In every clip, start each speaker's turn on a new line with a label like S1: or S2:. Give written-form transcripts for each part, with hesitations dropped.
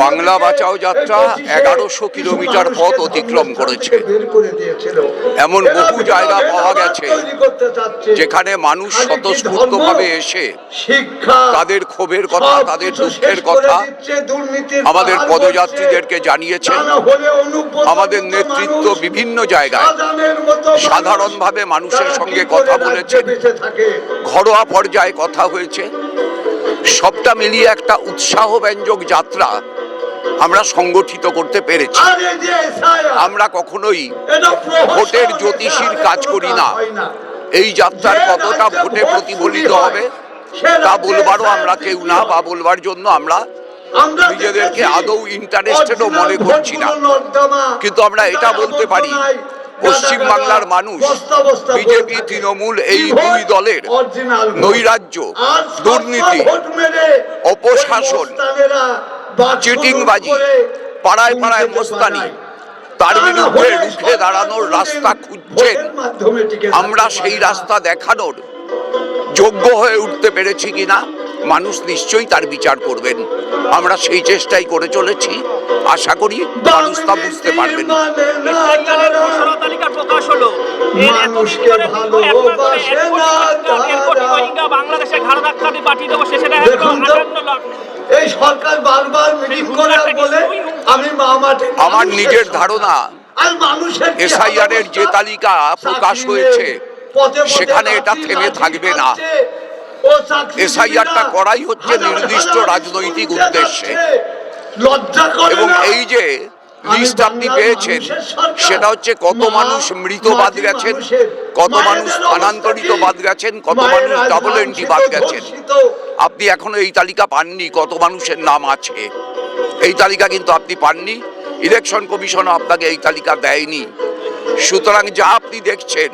S1: বাংলা বাঁচাও যাত্রা 1100 কিলোমিটার পথ অতিক্রম করেছে। এমন বহু জায়গা পাওয়া গেছে যেখানে মানুষ স্বতঃস্ফূর্তভাবে এসে তাদের ক্ষোভের কথা, তাদের দুঃখের কথা আমাদের পদযাত্রীদেরকে জানিয়েছেন। আমাদের নেতৃত্ব বিভিন্ন জায়গায় সাধারণভাবে মানুষের সঙ্গে কথা বলেছেন, ঘরোয়া পর্যায়ে কথা হয়েছে। সবটা মিলিয়ে একটা উৎসাহব্যঞ্জক যাত্রা আমরা সংগঠিত করতে পেরেছি। আমরা কখনোই ভোটের জ্যোতিষীর কাজ করি না। এই যাত্রার কতটা ভোটে প্রতিফলিত হবে তা বলবারও আমরা কেউ না, বা বলবার জন্য আমরা নিজেদেরকে আদৌ ইন্টারেস্টেডও মনে করছি না। কিন্তু আমরা এটা বলতে পারি, পশ্চিম বাংলার মানুষ বিজেপি তৃণমূল এই দুই দলের নৈরাজ্য, দুর্নীতি, অপশাসন, চিটিংবাজি, পাড়ায় পাড়ায় মস্তানি, তার বিরুদ্ধে রুখে দাঁড়ানোর রাস্তা খুঁজছেন। আমরা সেই রাস্তা দেখানোর যোগ্য হয়ে উঠতে পেরেছি কিনা মানুষ নিশ্চয়ই তার বিচার করবেন। আমরা সেই চেষ্টাই করে চলেছি, আশা করি মানুষ তা বুঝতে পারবেন। আমার নিজের ধারণা, এসআইআর এর যে তালিকা প্রকাশ হয়েছে সেখানে এটা থেমে থাকবে না। এসআইআরটা করাই হচ্ছে নির্দিষ্ট রাজনৈতিক উদ্দেশ্যে, এবং এই যে লিস্ট আপনি পেয়েছেন সেটা হচ্ছে কত মানুষ মৃত বাদ গেছেন, কত মানুষ স্থানান্তরিত বাদ গেছেন, কত মানুষ ডাবল এন্ট্রি বাদ গেছেন। আপনি এখনো এই তালিকা পাননি, কত মানুষের নাম আছে এই তালিকা কিন্তু আপনি পাননি। ইলেকশন কমিশনও আপনাকে এই তালিকা দেয়নি। সুতরাং যা আপনি দেখছেন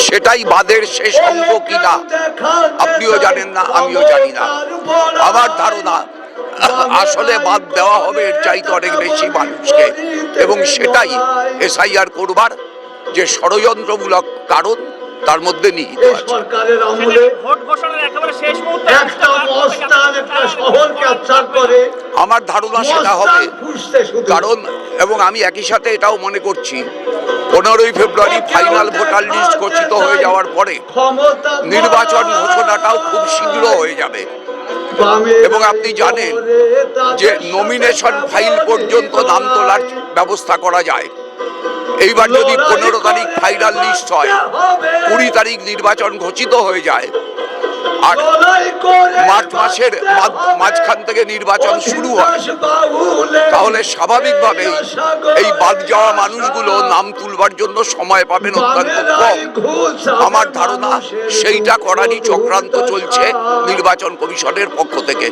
S1: সেটাই বাদের শেষ অঙ্ক কিনা আপনিও জানেন না, আমিও জানি না। আমার ধারণা আসলে বাদ দেওয়া হবে এর চাইতে অনেক বেশি মানুষকে, এবং সেটাই এসআইআর করবার যে ষড়যন্ত্রমূলক কারণ তার মধ্যে নিহিত আছে। আমার ধারণা সেটা হবে, কারণ এবং আমি একই সাথে এটাও মনে করছি 15ই ফেব্রুয়ারি ফাইনাল ভোটার লিস্ট ঘোষিত হয়ে যাওয়ার পরে নির্বাচন ঘোষণাটাও খুব শীঘ্র হয়ে যাবে। এবং আপনি জানেন যে নমিনেশন ফাইল পর্যন্ত নাম তোলার ব্যবস্থা করা যায়। এইবার যদি 15 তারিখ ফাইনাল লিস্ট হয়, 20 তারিখ নির্বাচন ঘোষিত হয়ে যায়, আর মার্চ মাসের মাঝখান থেকে নির্বাচন শুরু হয়, তাহলে স্বাভাবিকভাবেই এই বাদ যাওয়া মানুষগুলো নাম তুলবার জন্য সময় পাবেন অত্যন্ত কম। আমার ধারণা সেইটা করারই চক্রান্ত চলছে নির্বাচন কমিশনের পক্ষ থেকে।